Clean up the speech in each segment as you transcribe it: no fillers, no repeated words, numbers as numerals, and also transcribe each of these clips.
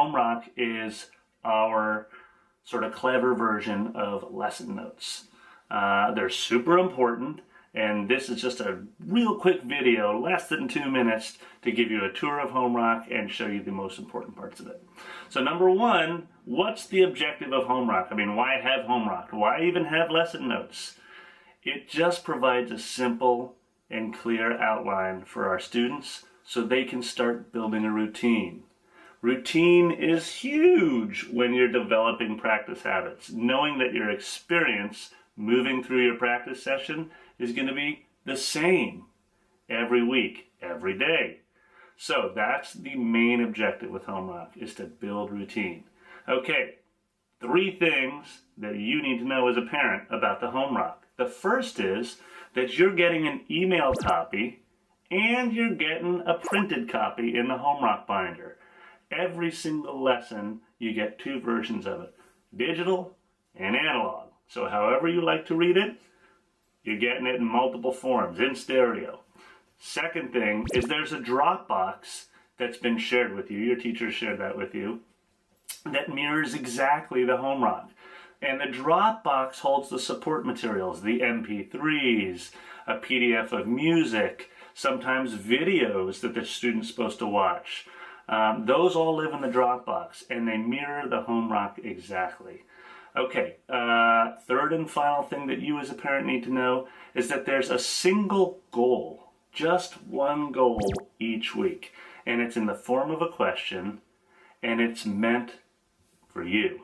HomeRock is our sort of clever version of lesson notes. They're super important, and this is just a real quick video, less than 2 minutes, to give you a tour of HomeRock and show you the most important parts of it. So number one, what's the objective of HomeRock? I mean, why have HomeRock? Why even have lesson notes? It just provides a simple and clear outline for our students so they can start building a routine. Routine is huge when you're developing practice habits. Knowing that your experience moving through your practice session is going to be the same every week, every day. So that's the main objective with HomeRock, is to build routine. Okay, 3 things that you need to know as a parent about the HomeRock. The first is that you're getting an email copy and you're getting a printed copy in the HomeRock binder. Every single lesson, you get 2 versions of it, digital and analog. So however you like to read it, you're getting it in multiple forms, in stereo. Second thing is there's a Dropbox that's been shared with you, your teacher shared that with you, that mirrors exactly the HomeRock. And the Dropbox holds the support materials, the MP3s, a PDF of music, sometimes videos that the student's supposed to watch. Those all live in the Dropbox, and they mirror the HomeRock exactly. Okay, third and final thing that you as a parent need to know is that there's a single goal, just one goal each week, and it's in the form of a question, and it's meant for you.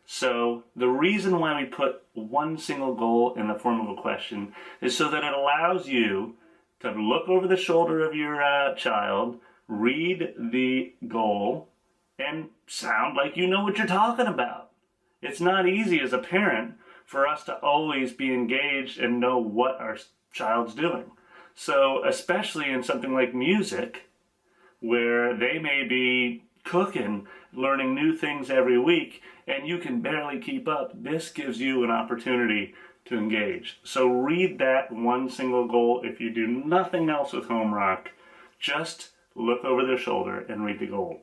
So the reason why we put one single goal in the form of a question is so that it allows you to look over the shoulder of your child, read the goal, and sound like you know what you're talking about. It's not easy as a parent for us to always be engaged and know what our child's doing. So especially in something like music, where they may be cooking, learning new things every week, and you can barely keep up, this gives you an opportunity to engage. So read that one single goal. If you do nothing else with HomeRock, just look over their shoulder and read the goal.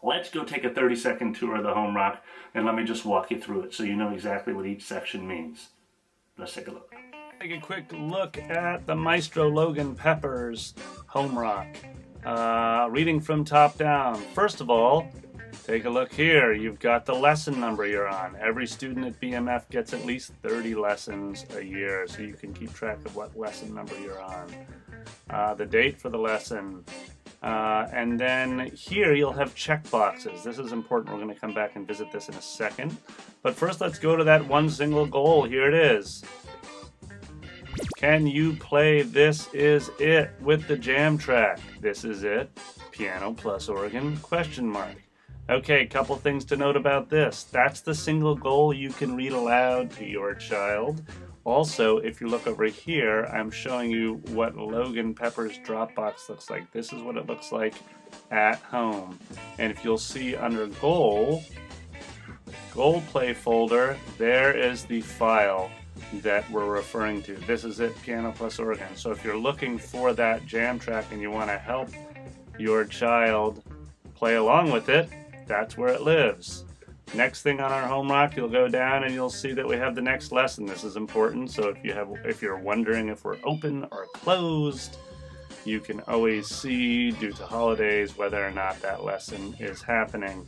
Let's go take a 30-second tour of the HomeRock, and let me just walk you through it so you know exactly what each section means. Let's take a look. Take a quick look at the Maestro Logan Pepper's HomeRock. Reading from top down. First of all, take a look here. You've got the lesson number you're on. Every student at BMF gets at least 30 lessons a year, so you can keep track of what lesson number you're on. The date for the lesson. And then here you'll have check boxes. This is important. We're going to come back and visit this in a second. But first let's go to that one single goal. Here it is. Can you play This Is It with the jam track? This is it. Piano plus organ, question mark. Okay, couple things to note about this. That's the single goal you can read aloud to your child. Also, if you look over here, I'm showing you what Logan Pepper's Dropbox looks like. This is what it looks like at home. And if you'll see under Goal Play folder, there is the file that we're referring to. This is it, piano plus organ. So if you're looking for that jam track and you want to help your child play along with it, that's where it lives. Next thing on our HomeRock, you'll go down and you'll see that we have the next lesson. This is important, so if you're wondering if we're open or closed, you can always see, due to holidays, whether or not that lesson is happening.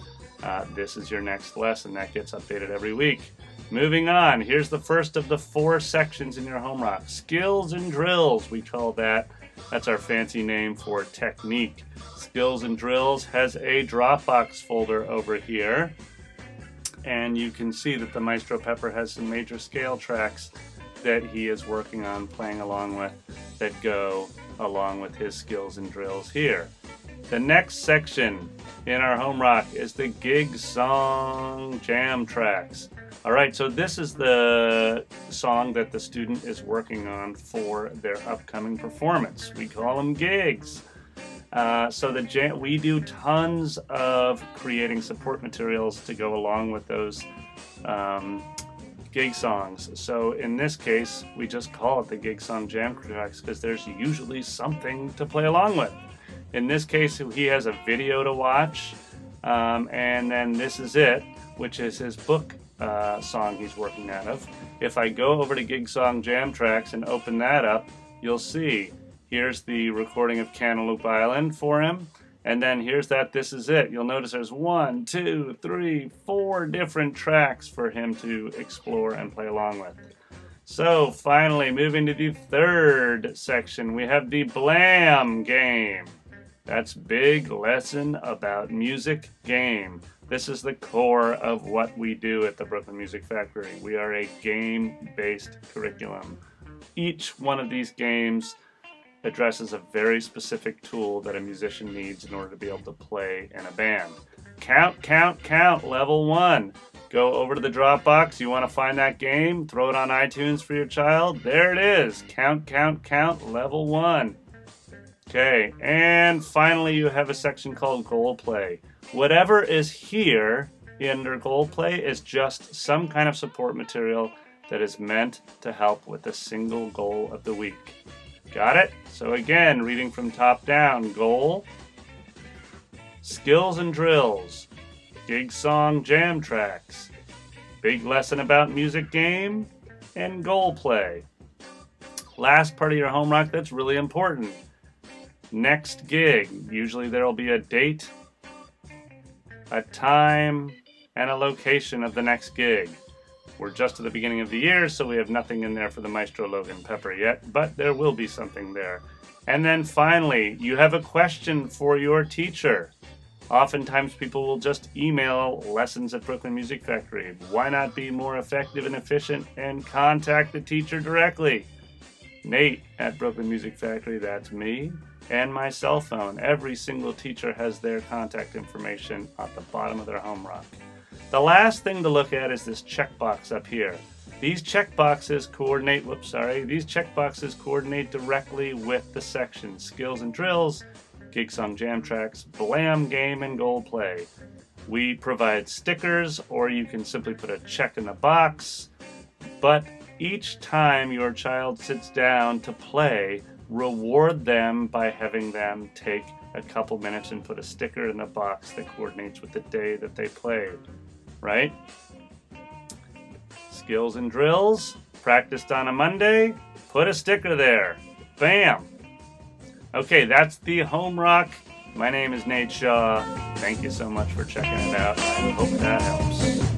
This is your next lesson. That gets updated every week. Moving on, here's the first of the 4 sections in your HomeRock. Skills and drills, we call that. That's our fancy name for technique. Skills and drills has a Dropbox folder over here. And you can see that the Maestro Pepper has some major scale tracks that he is working on playing along with that go along with his skills and drills here. The next section in our HomeRock is the gig song jam tracks. All right, so this is the song that the student is working on for their upcoming performance. We call them gigs. We do tons of creating support materials to go along with those gig songs. So in this case, we just call it the gig song jam tracks because there's usually something to play along with. In this case, he has a video to watch, and then This Is It, which is his book song he's working out of. If I go over to Gig Song Jam Tracks and open that up, you'll see here's the recording of Cantaloupe Island for him, and then here's that This Is It. You'll notice there's 1, 2, 3, 4 different tracks for him to explore and play along with. So finally, moving to the third section, we have the Blam game. That's Big Lesson About Music game. This is the core of what we do at the Brooklyn Music Factory. We are a game-based curriculum. Each one of these games addresses a very specific tool that a musician needs in order to be able to play in a band. Count, count, count, level 1. Go over to the Dropbox. You want to find that game? Throw it on iTunes for your child. There it is. Count, count, count, level 1. Okay, and finally you have a section called Goal Play. Whatever is here under Goal Play is just some kind of support material that is meant to help with a single goal of the week. Got it? So again, reading from top down, goal, skills and drills, Gig Song Jam Tracks, Big Lesson About Music game, and Goal Play. Last part of your HomeRock that's really important. Next gig. Usually there will be a date, a time, and a location of the next gig. We're just at the beginning of the year, so we have nothing in there for the Maestro Logan Pepper yet, but there will be something there. And then finally, you have a question for your teacher. Oftentimes people will just email lessons@brooklynmusicfactory. Why not be more effective and efficient and contact the teacher directly? Nate at Brooklyn Music Factory, that's me, and my cell phone. Every single teacher has their contact information at the bottom of their HomeRock. The last thing to look at is this checkbox up here. These checkboxes coordinate directly with the sections Skills and Drills, Gig Song Jam Tracks, Blam Game, and Goal Play. We provide stickers, or you can simply put a check in the box, but each time your child sits down to play, reward them by having them take a couple minutes and put a sticker in the box that coordinates with the day that they played, right? Skills and drills, practiced on a Monday, put a sticker there. Bam! Okay, that's the HomeRock. My name is Nate Shaw. Thank you so much for checking it out. I hope that helps.